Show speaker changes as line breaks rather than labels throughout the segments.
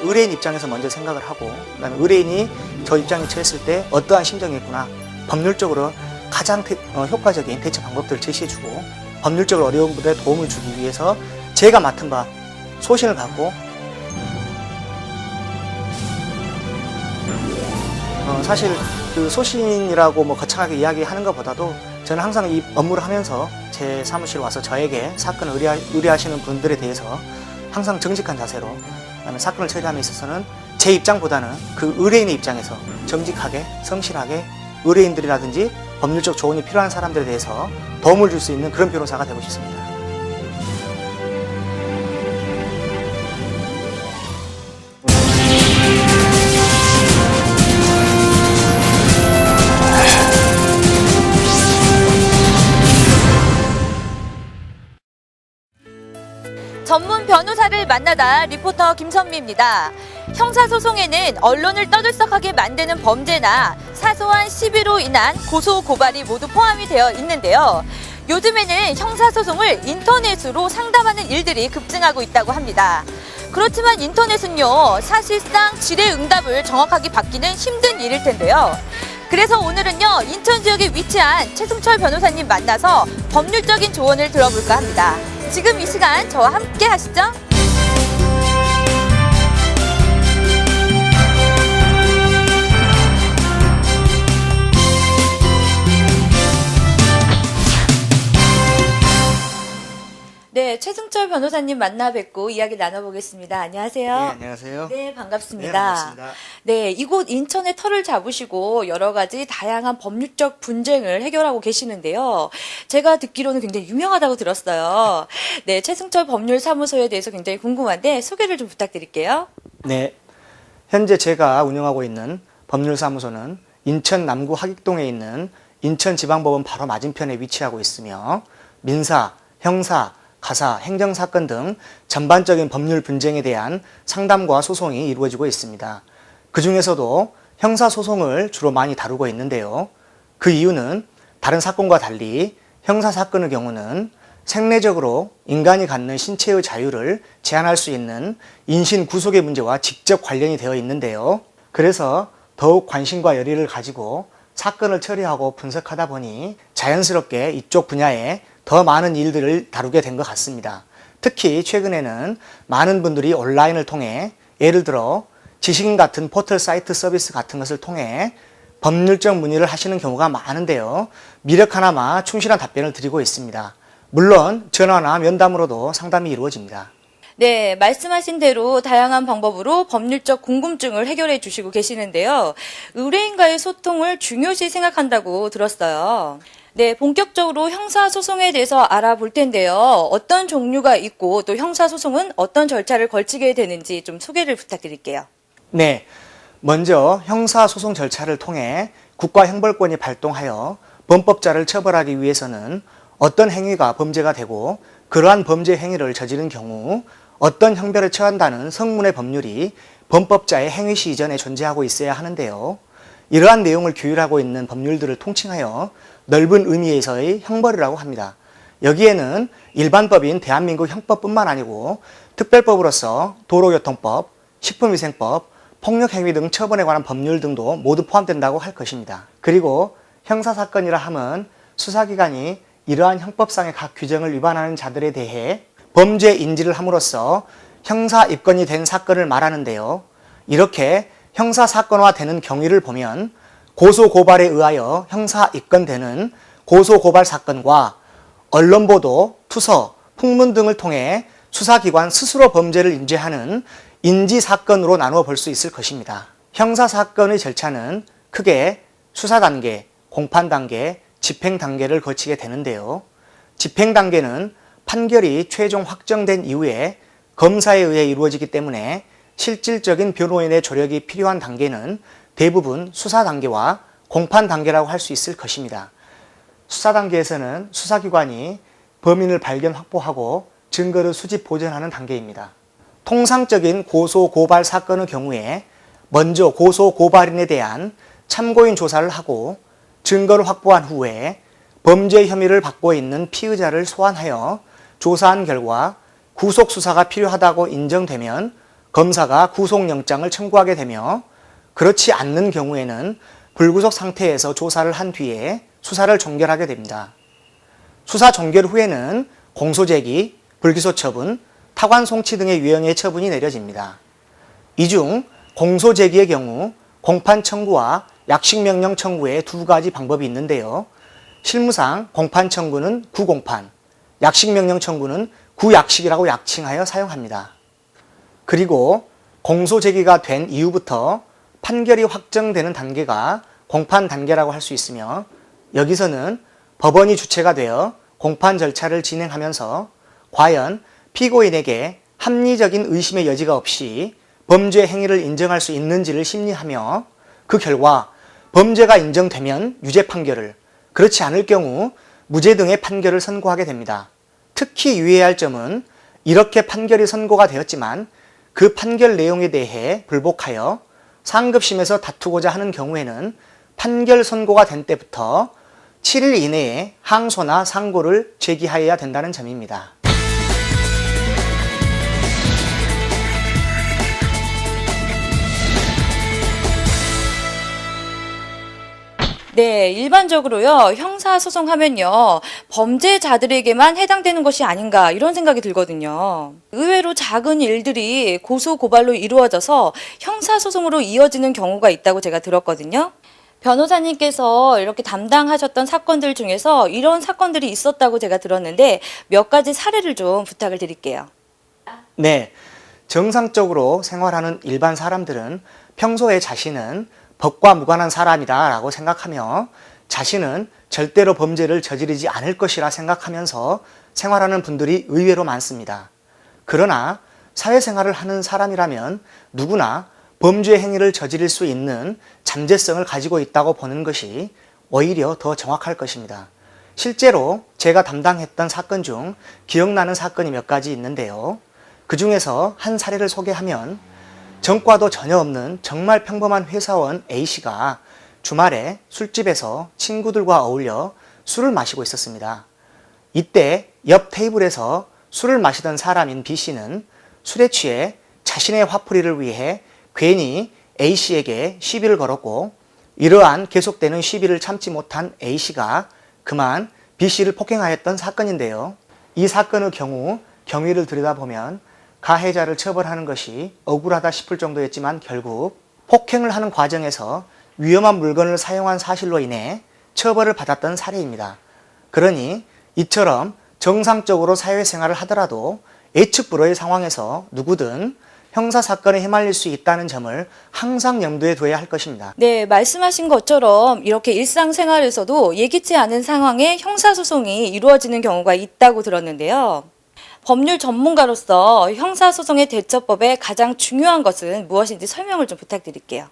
의뢰인 입장에서 먼저 생각을 하고, 그다음에 의뢰인이 저 입장에 처했을 때 어떠한 심정이었구나, 법률적으로 가장 효과적인 대처 방법들을 제시해주고, 법률적으로 어려운 분들에 도움을 주기 위해서 제가 맡은 바 소신을 갖고 사실 그 소신이라고 뭐 거창하게 이야기하는 것보다도 저는 항상 이 업무를 하면서 제 사무실 와서 저에게 사건을 의뢰하시는 분들에 대해서 항상 정직한 자세로, 그다음에 사건을 처리함에 있어서는 제 입장보다는 그 의뢰인의 입장에서 정직하게, 성실하게 의뢰인들이라든지 법률적 조언이 필요한 사람들에 대해서 도움을 줄 수 있는 그런 변호사가 되고 싶습니다.
전문 변호사를 만나다 리포터 김선미입니다. 형사소송에는 언론을 떠들썩하게 만드는 범죄나 사소한 시비로 인한 고소, 고발이 모두 포함이 되어 있는데요. 요즘에는 형사소송을 인터넷으로 상담하는 일들이 급증하고 있다고 합니다. 그렇지만 인터넷은요, 사실상 질의응답을 정확하게 받기는 힘든 일일 텐데요. 그래서 오늘은요, 인천 지역에 위치한 최승철 변호사님 만나서 법률적인 조언을 들어볼까 합니다. 지금 이 시간 저와 함께 하시죠. 네, 최승철 변호사님 만나 뵙고 이야기 나눠보겠습니다. 안녕하세요.
네, 안녕하세요.
네, 반갑습니다.
네, 반갑습니다.
네, 이곳 인천에 터를 잡으시고 여러 가지 다양한 법률적 분쟁을 해결하고 계시는데요. 제가 듣기로는 굉장히 유명하다고 들었어요. 네, 최승철 법률사무소에 대해서 굉장히 궁금한데 소개를 좀 부탁드릴게요.
네, 현재 제가 운영하고 있는 법률사무소는 인천 남구 하객동에 있는 인천지방법원 바로 맞은편에 위치하고 있으며, 민사, 형사, 가사, 행정사건 등 전반적인 법률 분쟁에 대한 상담과 소송이 이루어지고 있습니다. 그 중에서도 형사소송을 주로 많이 다루고 있는데요. 그 이유는 다른 사건과 달리 형사사건의 경우는 생리적으로 인간이 갖는 신체의 자유를 제한할 수 있는 인신 구속의 문제와 직접 관련이 되어 있는데요. 그래서 더욱 관심과 열의를 가지고 사건을 처리하고 분석하다 보니 자연스럽게 이쪽 분야에 더 많은 일들을 다루게 된 것 같습니다. 특히 최근에는 많은 분들이 온라인을 통해, 예를 들어 지식인 같은 포털 사이트 서비스 같은 것을 통해 법률적 문의를 하시는 경우가 많은데요. 미력 하나마 충실한 답변을 드리고 있습니다. 물론 전화나 면담으로도 상담이 이루어집니다.
네, 말씀하신 대로 다양한 방법으로 법률적 궁금증을 해결해 주시고 계시는데요. 의뢰인과의 소통을 중요시 생각한다고 들었어요. 네, 본격적으로 형사소송에 대해서 알아볼 텐데요. 어떤 종류가 있고 또 형사소송은 어떤 절차를 걸치게 되는지 좀 소개를 부탁드릴게요.
네, 먼저 형사소송 절차를 통해 국가형벌권이 발동하여 범법자를 처벌하기 위해서는 어떤 행위가 범죄가 되고 그러한 범죄 행위를 저지른 경우 어떤 형벌에 처한다는 성문의 법률이 범법자의 행위 시 이전에 존재하고 있어야 하는데요. 이러한 내용을 규율하고 있는 법률들을 통칭하여 넓은 의미에서의 형벌이라고 합니다. 여기에는 일반법인 대한민국 형법뿐만 아니고 특별법으로서 도로교통법, 식품위생법, 폭력행위 등 처벌에 관한 법률 등도 모두 포함된다고 할 것입니다. 그리고 형사사건이라 함은 수사기관이 이러한 형법상의 각 규정을 위반하는 자들에 대해 범죄 인지를 함으로써 형사 입건이 된 사건을 말하는데요. 이렇게 형사사건화되는 경위를 보면 고소고발에 의하여 형사 입건되는 고소고발 사건과 언론보도, 투서, 풍문 등을 통해 수사기관 스스로 범죄를 인지하는 인지사건으로 나누어 볼 수 있을 것입니다. 형사사건의 절차는 크게 수사단계, 공판단계, 집행단계를 거치게 되는데요. 집행단계는 판결이 최종 확정된 이후에 검사에 의해 이루어지기 때문에 실질적인 변호인의 조력이 필요한 단계는 대부분 수사 단계와 공판 단계라고 할 수 있을 것입니다. 수사 단계에서는 수사기관이 범인을 발견 확보하고 증거를 수집 보존하는 단계입니다. 통상적인 고소 고발 사건의 경우에 먼저 고소 고발인에 대한 참고인 조사를 하고 증거를 확보한 후에 범죄 혐의를 받고 있는 피의자를 소환하여 조사한 결과 구속 수사가 필요하다고 인정되면 검사가 구속영장을 청구하게 되며 그렇지 않는 경우에는 불구속 상태에서 조사를 한 뒤에 수사를 종결하게 됩니다. 수사 종결 후에는 공소제기, 불기소 처분, 타관 송치 등의 유형의 처분이 내려집니다. 이 중 공소제기의 경우 공판 청구와 약식명령 청구의 두 가지 방법이 있는데요. 실무상 공판 청구는 구공판, 약식명령 청구는 구약식이라고 약칭하여 사용합니다. 그리고 공소제기가 된 이후부터 판결이 확정되는 단계가 공판 단계라고 할 수 있으며 여기서는 법원이 주체가 되어 공판 절차를 진행하면서 과연 피고인에게 합리적인 의심의 여지가 없이 범죄 행위를 인정할 수 있는지를 심리하며 그 결과 범죄가 인정되면 유죄 판결을, 그렇지 않을 경우 무죄 등의 판결을 선고하게 됩니다. 특히 유의해야 할 점은 이렇게 판결이 선고가 되었지만 그 판결 내용에 대해 불복하여 상급심에서 다투고자 하는 경우에는 판결 선고가 된 때부터 7일 이내에 항소나 상고를 제기하여야 된다는 점입니다.
네, 일반적으로요, 형사소송하면요, 범죄자들에게만 해당되는 것이 아닌가, 이런 생각이 들거든요. 의외로 작은 일들이 고소고발로 이루어져서 형사소송으로 이어지는 경우가 있다고 제가 들었거든요. 변호사님께서 이렇게 담당하셨던 사건들 중에서 이런 사건들이 있었다고 제가 들었는데 몇 가지 사례를 좀 부탁을 드릴게요.
네, 정상적으로 생활하는 일반 사람들은 평소에 자신은 법과 무관한 사람이다 라고 생각하며 자신은 절대로 범죄를 저지르지 않을 것이라 생각하면서 생활하는 분들이 의외로 많습니다. 그러나 사회생활을 하는 사람이라면 누구나 범죄 행위를 저지를 수 있는 잠재성을 가지고 있다고 보는 것이 오히려 더 정확할 것입니다. 실제로 제가 담당했던 사건 중 기억나는 사건이 몇 가지 있는데요. 그 중에서 한 사례를 소개하면 전과도 전혀 없는 정말 평범한 회사원 A씨가 주말에 술집에서 친구들과 어울려 술을 마시고 있었습니다. 이때 옆 테이블에서 술을 마시던 사람인 B씨는 술에 취해 자신의 화풀이를 위해 괜히 A씨에게 시비를 걸었고 이러한 계속되는 시비를 참지 못한 A씨가 그만 B씨를 폭행하였던 사건인데요. 이 사건의 경우 경위를 들여다보면 가해자를 처벌하는 것이 억울하다 싶을 정도였지만 결국 폭행을 하는 과정에서 위험한 물건을 사용한 사실로 인해 처벌을 받았던 사례입니다. 그러니 이처럼 정상적으로 사회생활을 하더라도 예측 불허의 상황에서 누구든 형사사건에 휘말릴 수 있다는 점을 항상 염두에 둬야 할 것입니다.
네, 말씀하신 것처럼 이렇게 일상생활에서도 예기치 않은 상황에 형사소송이 이루어지는 경우가 있다고 들었는데요. 법률 전문가로서 형사소송의 대처법에 가장 중요한 것은 무엇인지 설명을 좀 부탁드릴게요.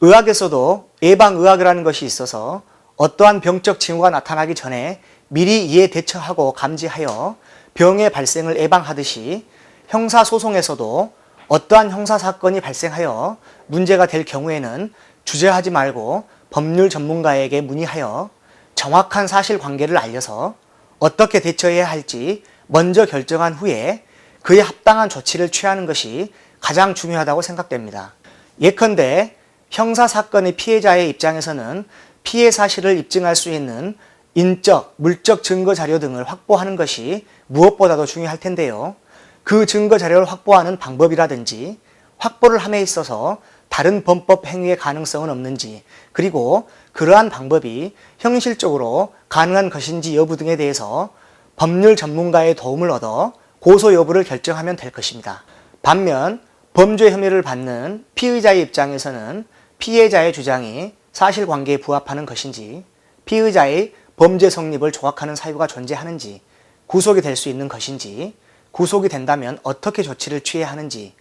의학에서도 예방의학이라는 것이 있어서 어떠한 병적 징후가 나타나기 전에 미리 이에 대처하고 감지하여 병의 발생을 예방하듯이 형사소송에서도 어떠한 형사사건이 발생하여 문제가 될 경우에는 주저하지 말고 법률 전문가에게 문의하여 정확한 사실관계를 알려서 어떻게 대처해야 할지 먼저 결정한 후에 그에 합당한 조치를 취하는 것이 가장 중요하다고 생각됩니다. 예컨대 형사사건의 피해자의 입장에서는 피해 사실을 입증할 수 있는 인적, 물적 증거 자료 등을 확보하는 것이 무엇보다도 중요할 텐데요. 그 증거 자료를 확보하는 방법이라든지 확보를 함에 있어서 다른 범법 행위의 가능성은 없는지, 그리고 그러한 방법이 현실적으로 가능한 것인지 여부 등에 대해서 법률 전문가의 도움을 얻어 고소 여부를 결정하면 될 것입니다. 반면 범죄 혐의를 받는 피의자의 입장에서는 피해자의 주장이 사실관계에 부합하는 것인지, 피의자의 범죄 성립을 조각하는 사유가 존재하는지, 구속이 될 수 있는 것인지, 구속이 된다면 어떻게 조치를 취해야 하는지,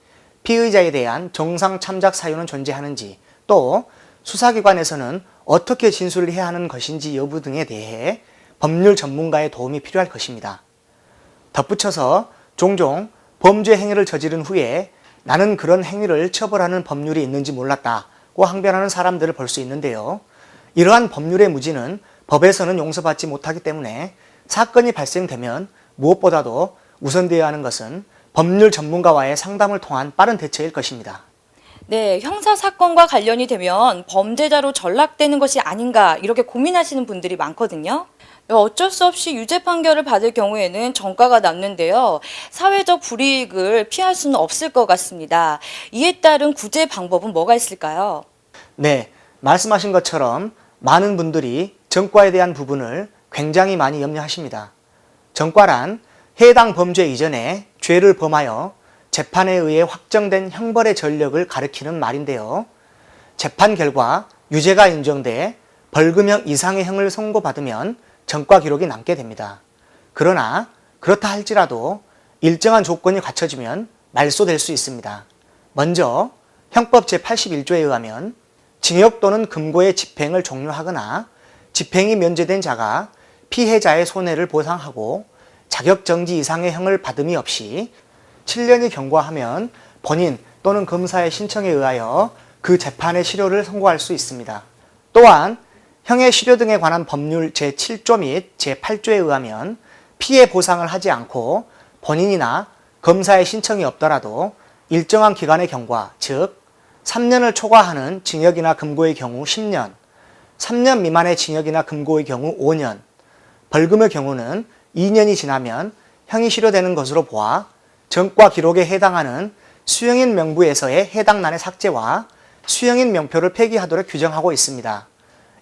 피의자에 대한 정상 참작 사유는 존재하는지, 또 수사기관에서는 어떻게 진술을 해야 하는 것인지 여부 등에 대해 법률 전문가의 도움이 필요할 것입니다. 덧붙여서 종종 범죄 행위를 저지른 후에 나는 그런 행위를 처벌하는 법률이 있는지 몰랐다고 항변하는 사람들을 볼 수 있는데요. 이러한 법률의 무지는 법에서는 용서받지 못하기 때문에 사건이 발생되면 무엇보다도 우선되어야 하는 것은 법률 전문가와의 상담을 통한 빠른 대처일 것입니다.
네, 형사 사건과 관련이 되면 범죄자로 전락되는 것이 아닌가 이렇게 고민하시는 분들이 많거든요. 어쩔 수 없이 유죄 판결을 받을 경우에는 전과가 남는데요. 사회적 불이익을 피할 수는 없을 것 같습니다. 이에 따른 구제 방법은 뭐가 있을까요?
네, 말씀하신 것처럼 많은 분들이 전과에 대한 부분을 굉장히 많이 염려하십니다. 전과란 해당 범죄 이전에 죄를 범하여 재판에 의해 확정된 형벌의 전력을 가리키는 말인데요. 재판 결과 유죄가 인정돼 벌금형 이상의 형을 선고받으면 전과 기록이 남게 됩니다. 그러나 그렇다 할지라도 일정한 조건이 갖춰지면 말소될 수 있습니다. 먼저 형법 제81조에 의하면 징역 또는 금고의 집행을 종료하거나 집행이 면제된 자가 피해자의 손해를 보상하고 자격정지 이상의 형을 받음이 없이 7년이 경과하면 본인 또는 검사의 신청에 의하여 그 재판의 실효를 선고할 수 있습니다. 또한 형의 실효 등에 관한 법률 제7조 및 제8조에 의하면 피해 보상을 하지 않고 본인이나 검사의 신청이 없더라도 일정한 기간의 경과, 즉 3년을 초과하는 징역이나 금고의 경우 10년, 3년 미만의 징역이나 금고의 경우 5년, 벌금의 경우는 2년이 지나면 형이 실효되는 것으로 보아 전과 기록에 해당하는 수형인 명부에서의 해당 난의 삭제와 수형인 명표를 폐기하도록 규정하고 있습니다.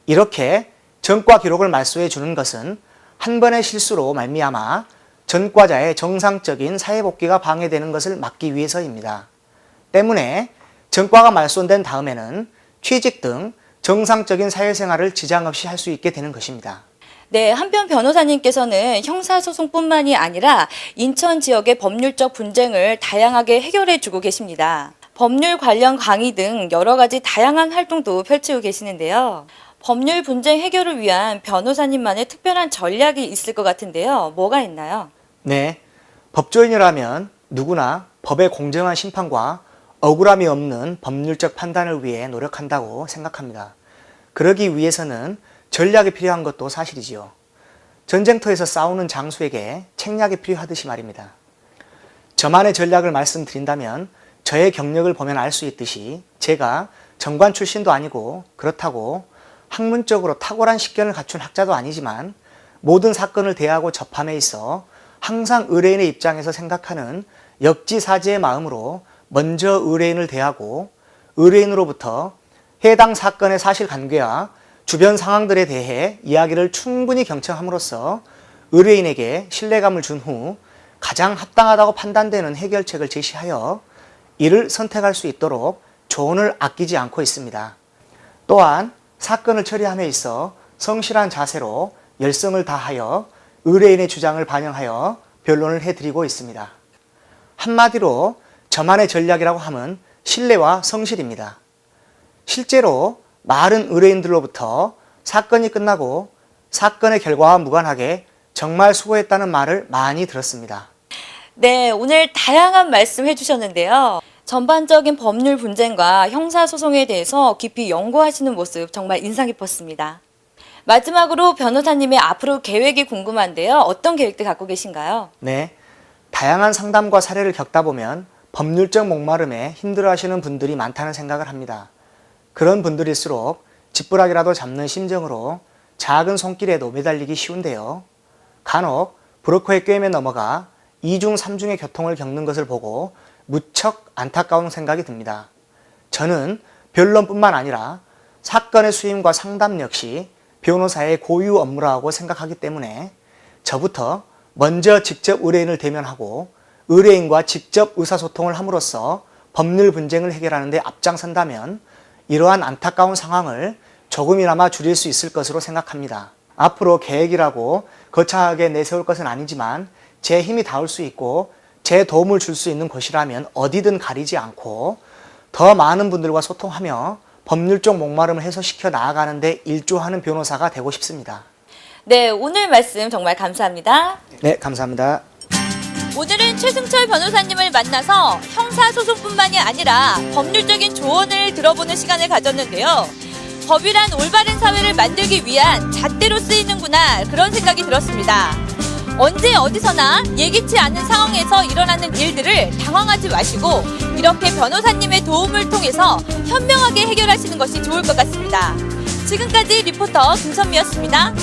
이렇게 전과 기록을 말소해 주는 것은 한 번의 실수로 말미암아 전과자의 정상적인 사회복귀가 방해되는 것을 막기 위해서입니다. 때문에 전과가 말소된 다음에는 취직 등 정상적인 사회생활을 지장 없이 할 수 있게 되는 것입니다.
네, 한편 변호사님께서는 형사소송뿐만이 아니라 인천 지역의 법률적 분쟁을 다양하게 해결해주고 계십니다. 법률 관련 강의 등 여러 가지 다양한 활동도 펼치고 계시는데요. 법률 분쟁 해결을 위한 변호사님만의 특별한 전략이 있을 것 같은데요. 뭐가 있나요?
네, 법조인이라면 누구나 법의 공정한 심판과 억울함이 없는 법률적 판단을 위해 노력한다고 생각합니다. 그러기 위해서는 전략이 필요한 것도 사실이지요. 전쟁터에서 싸우는 장수에게 책략이 필요하듯이 말입니다. 저만의 전략을 말씀드린다면 저의 경력을 보면 알 수 있듯이 제가 정관 출신도 아니고 그렇다고 학문적으로 탁월한 식견을 갖춘 학자도 아니지만 모든 사건을 대하고 접함에 있어 항상 의뢰인의 입장에서 생각하는 역지사지의 마음으로 먼저 의뢰인을 대하고 의뢰인으로부터 해당 사건의 사실관계와 주변 상황들에 대해 이야기를 충분히 경청함으로써 의뢰인에게 신뢰감을 준 후 가장 합당하다고 판단되는 해결책을 제시하여 이를 선택할 수 있도록 조언을 아끼지 않고 있습니다. 또한 사건을 처리함에 있어 성실한 자세로 열성을 다하여 의뢰인의 주장을 반영하여 변론을 해드리고 있습니다. 한마디로 저만의 전략이라고 하면 신뢰와 성실입니다. 실제로 많은 의뢰인들로부터 사건이 끝나고 사건의 결과와 무관하게 정말 수고했다는 말을 많이 들었습니다.
네, 오늘 다양한 말씀 해주셨는데요. 전반적인 법률 분쟁과 형사소송에 대해서 깊이 연구하시는 모습 정말 인상 깊었습니다. 마지막으로 변호사님의 앞으로 계획이 궁금한데요. 어떤 계획들 갖고 계신가요?
네, 다양한 상담과 사례를 겪다 보면 법률적 목마름에 힘들어하시는 분들이 많다는 생각을 합니다. 그런 분들일수록 지푸라기라도 잡는 심정으로 작은 손길에도 매달리기 쉬운데요. 간혹 브로커의 꾀임에 넘어가 2중, 3중의 교통을 겪는 것을 보고 무척 안타까운 생각이 듭니다. 저는 변론뿐만 아니라 사건의 수임과 상담 역시 변호사의 고유 업무라고 생각하기 때문에 저부터 먼저 직접 의뢰인을 대면하고 의뢰인과 직접 의사소통을 함으로써 법률 분쟁을 해결하는 데 앞장선다면 이러한 안타까운 상황을 조금이나마 줄일 수 있을 것으로 생각합니다. 앞으로 계획이라고 거창하게 내세울 것은 아니지만 제 힘이 닿을 수 있고 제 도움을 줄 수 있는 곳이라면 어디든 가리지 않고 더 많은 분들과 소통하며 법률적 목마름을 해소시켜 나아가는 데 일조하는 변호사가 되고 싶습니다.
네, 오늘 말씀 정말 감사합니다.
네, 감사합니다.
오늘은 최승철 변호사님을 만나서 형사소송뿐만이 아니라 법률적인 조언을 들어보는 시간을 가졌는데요. 법이란 올바른 사회를 만들기 위한 잣대로 쓰이는구나 그런 생각이 들었습니다. 언제 어디서나 예기치 않은 상황에서 일어나는 일들을 당황하지 마시고 이렇게 변호사님의 도움을 통해서 현명하게 해결하시는 것이 좋을 것 같습니다. 지금까지 리포터 김선미였습니다.